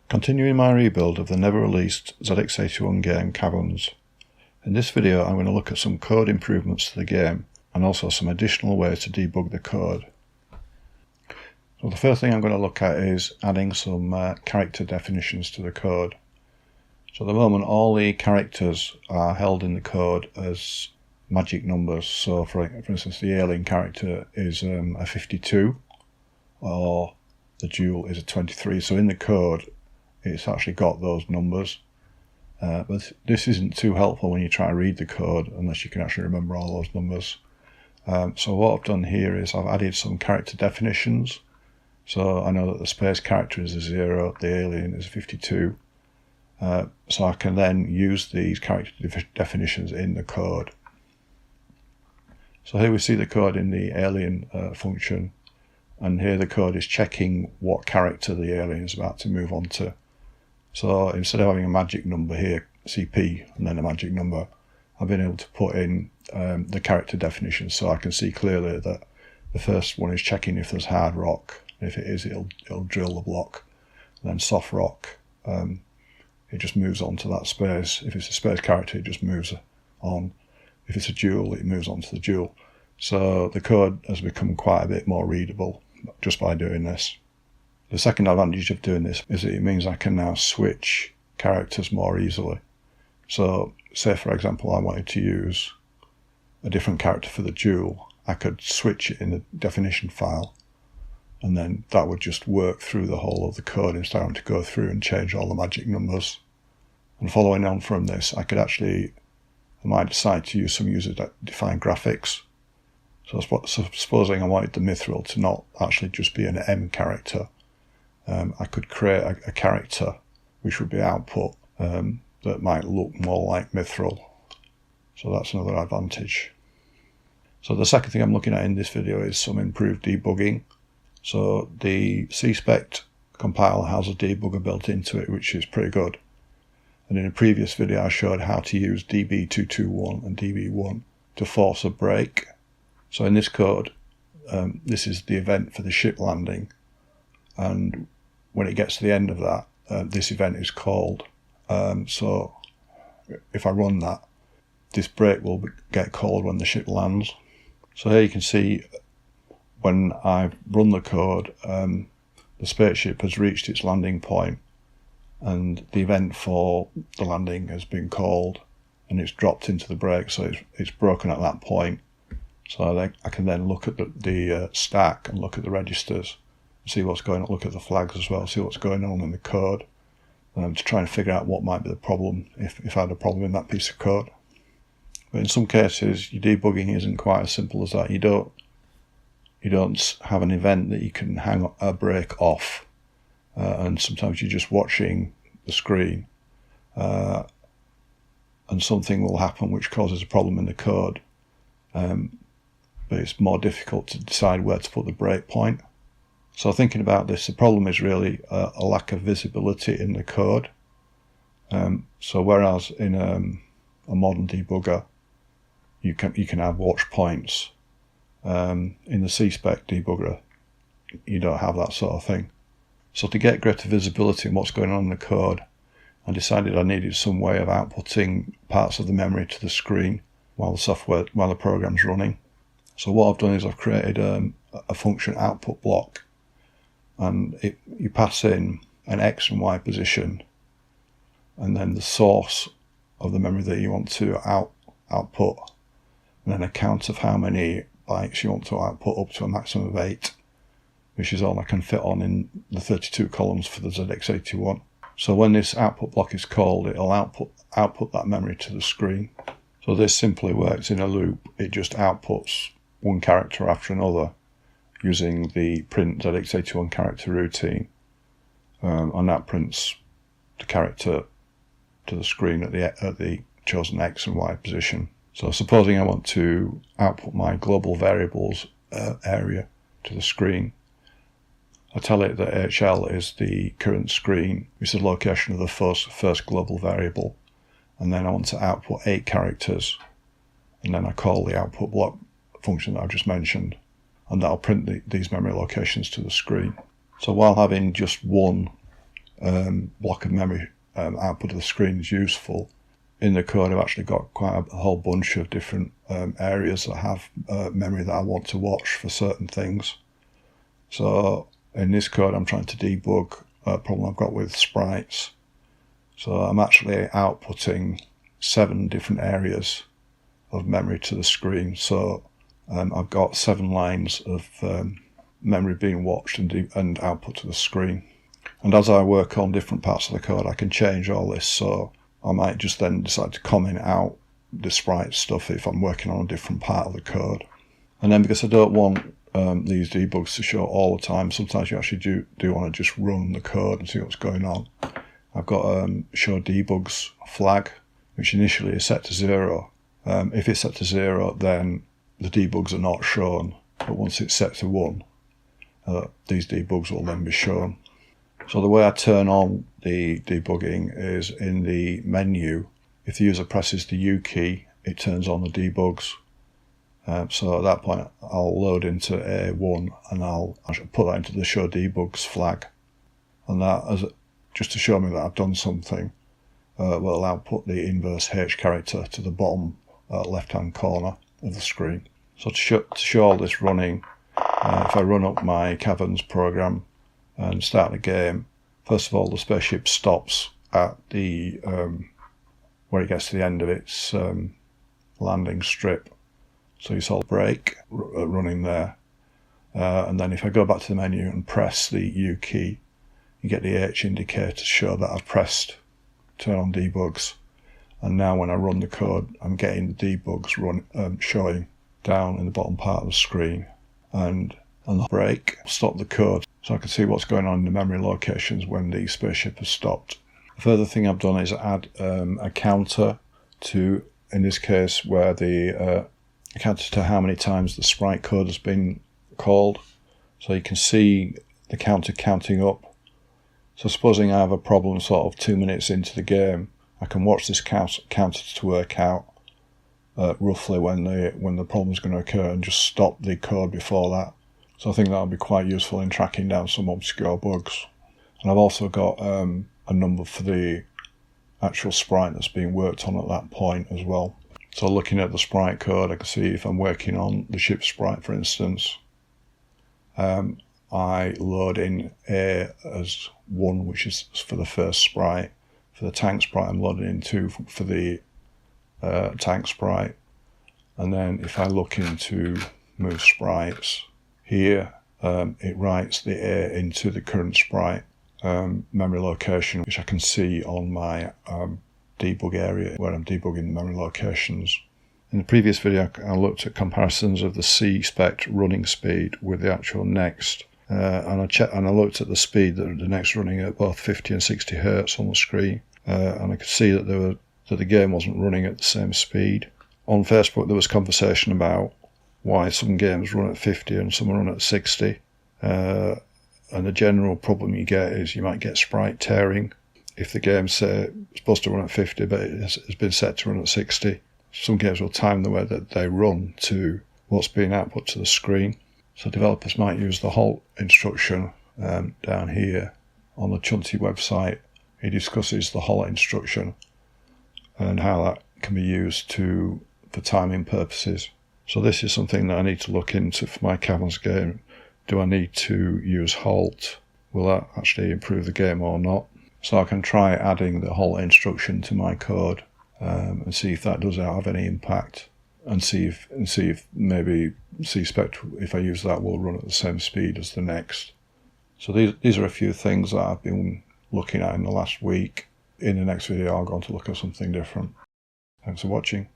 Continuing my rebuild of the never-released ZX81 game Caverns. In this video I'm going to look at some code improvements to the game and also some additional ways to debug the code. So the first thing I'm going to look at is adding some character definitions to the code. So at the moment all the characters are held in the code as magic numbers. So for instance the alien character is a 52 or the dual is a 23. So in the code it's actually got those numbers, but this isn't too helpful when you try to read the code unless you can actually remember all those numbers. So what I've done here is I've added some character definitions. So I know that the space character is a 0, the alien is a 52, so I can then use these character definitions in the code. So here we see the code in the alien function, and here the code is checking what character the alien is about to move on to. So instead of having a magic number here, CP, and then a magic number, I've been able to put in the character definition so I can see clearly that the first one is checking if there's hard rock. If it is, it'll drill the block. And then soft rock, it just moves on to that space. If it's a space character, it just moves on. If it's a dual, it moves on to the dual. So the code has become quite a bit more readable just by doing this. The second advantage of doing this is that it means I can now switch characters more easily. So say for example I wanted to use a different character for the dual, I could switch it in the definition file and then that would just work through the whole of the code instead of having to go through and change all the magic numbers. And following on from this, I might decide to use some user-defined graphics. So supposing I wanted the mithril to not actually just be an M character, I could create a character which would be output that might look more like mithril. So that's another advantage. So the second thing I'm looking at in this video is some improved debugging. So the C-Spec compiler has a debugger built into it, which is pretty good. And in a previous video I showed how to use db221 and db1 to force a break. So in this code, this is the event for the ship landing, and when it gets to the end of that, this event is called. So if I run that, this break will get called when the ship lands. So here you can see when I run the code, the spaceship has reached its landing point and the event for the landing has been called and it's dropped into the break, so it's broken at that point. So I can then look at the stack and look at the registers, see what's going on, look at the flags as well, see what's going on in the code, to try and figure out what might be the problem if I had a problem in that piece of code. But in some cases your debugging isn't quite as simple as that. You don't have an event that you can hang a break off, and sometimes you're just watching the screen and something will happen which causes a problem in the code, but it's more difficult to decide where to put the break point. So thinking about this, the problem is really a lack of visibility in the code. So whereas in a modern debugger you can have watch points, in the C-Spec debugger you don't have that sort of thing. So to get greater visibility in what's going on in the code, I decided I needed some way of outputting parts of the memory to the screen while the program's running. So what I've done is I've created a function output block, and you pass in an X and Y position and then the source of the memory that you want to output, and then a count of how many bytes you want to output up to a maximum of 8, which is all I can fit on in the 32 columns for the ZX81. So when this output block is called, it'll output that memory to the screen. So this simply works in a loop. It just outputs one character after another using the print ZX81 character routine, and that prints the character to the screen at the chosen X and Y position. So supposing I want to output my global variables area to the screen, I tell it that HL is the current screen, which is the location of the first global variable, and then I want to output 8 characters, and then I call the output block function that I've just mentioned, and that'll print these memory locations to the screen. So while having just one block of memory output of the screen is useful. In the code I've actually got quite a whole bunch of different areas that have memory that I want to watch for certain things. So in this code I'm trying to debug a problem I've got with sprites. So I'm actually outputting 7 different areas of memory to the screen. So I've got 7 lines of memory being watched and output to the screen. And as I work on different parts of the code I can change all this, so I might just then decide to comment out the sprite stuff if I'm working on a different part of the code. And then because I don't want these debugs to show all the time, sometimes you actually do want to just run the code and see what's going on. I've got show debugs flag, which initially is set to 0. If it's set to 0, then the debugs are not shown, but once it's set to 1, these debugs will then be shown. So the way I turn on the debugging is in the menu. If the user presses the U key, it turns on the debugs. So at that point I'll load into A1 and I'll put that into the show debugs flag, and that, just to show me that I've done something, will output the inverse H character to the bottom left hand corner of the screen. So to show all this running, if I run up my Caverns program and start the game, first of all the spaceship stops at the where it gets to the end of its landing strip. So you saw the brake running there, and then if I go back to the menu and press the U key, you get the H indicator to show that I've pressed turn on debugs. And now when I run the code, I'm getting the debugs showing down in the bottom part of the screen. And on the brake, stop the code so I can see what's going on in the memory locations when the spaceship has stopped. The further thing I've done is add a counter to, in this case, where the counter to how many times the sprite code has been called. So you can see the counter counting up. So supposing I have a problem sort of 2 minutes into the game, I can watch this counter to work out roughly when the problem is going to occur and just stop the code before that. So I think that'll be quite useful in tracking down some obscure bugs. And I've also got a number for the actual sprite that's being worked on at that point as well. So looking at the sprite code, I can see if I'm working on the ship sprite, for instance, I load in A as 1, which is for the first sprite. For the tank sprite, I'm loading in 2 for the tank sprite. And then if I look into move sprites, here it writes the A into the current sprite memory location, which I can see on my debug area where I'm debugging the memory locations. In the previous video I looked at comparisons of the C-spec running speed with the actual next, and I looked at the speed that the next running at both 50 and 60 Hz on the screen, and I could see that the game wasn't running at the same speed. On Facebook there was conversation about why some games run at 50 and some run at 60, and the general problem you get is you might get sprite tearing. If the game's supposed to run at 50 but it has been set to run at 60, some games will time the way that they run to what's being output to the screen. So developers might use the halt instruction down here on the Chunty website. He discusses the halt instruction and how that can be used for timing purposes. So this is something that I need to look into for my Caverns game. Do I need to use halt? Will that actually improve the game or not? So I can try adding the halt instruction to my code and see if that does have any impact, and see if maybe C-spec, if I use that, will run at the same speed as the next. So these are a few things that I've been looking at in the last week. In the next video I'll go on to look at something different. Thanks for watching.